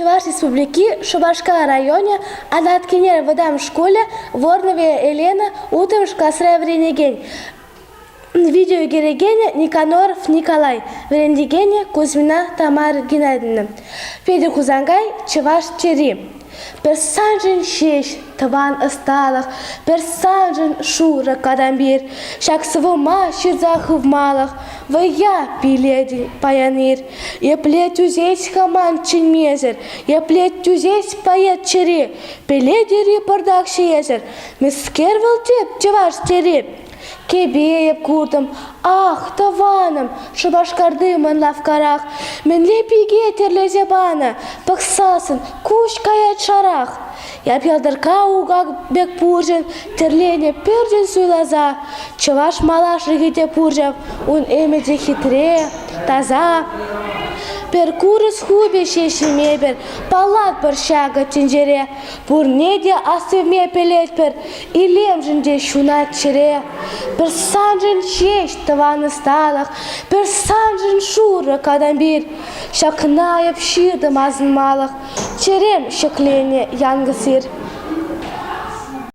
Чуваш Республики, Шубашка районе, Анаткинер в этом школе, Ворнове Елена, Утымш Касре Вренеген. Видео Герегене Никаноров Николай, Врендегене Кузьмина Тамара Геннадьевна. Федя Кузангай, Чуваш Чери. Персанжин шеш, таван осталах, персанжин шура кадамбир, шак свома щезах в малах, вая пиледи паянир, я плетю здесь хаман чинмезер, я плетю здесь паят чери, пиледери пардак шезер, мискервал теп чеваш чери. Кебееп курдым, ах, таваным, шубашкардымын лавкарах, мен лепиге терлезе бана, пықсасын, куш каят шарах. Я пелдырка угак бек пуржен, терлене перден суйлаза, чываш малаш ригите пуржав, он эмеде хитре, таза. Перкурыс хубе шешімебер, палат бір шага тенжере, бурнеде асывме пелетпер, илем жінде шунат чире. Персанжын шеш таваны сталах, персанжын шура кадамбир, шакнайып ширдым азын малах, черем шеклене янгысыр.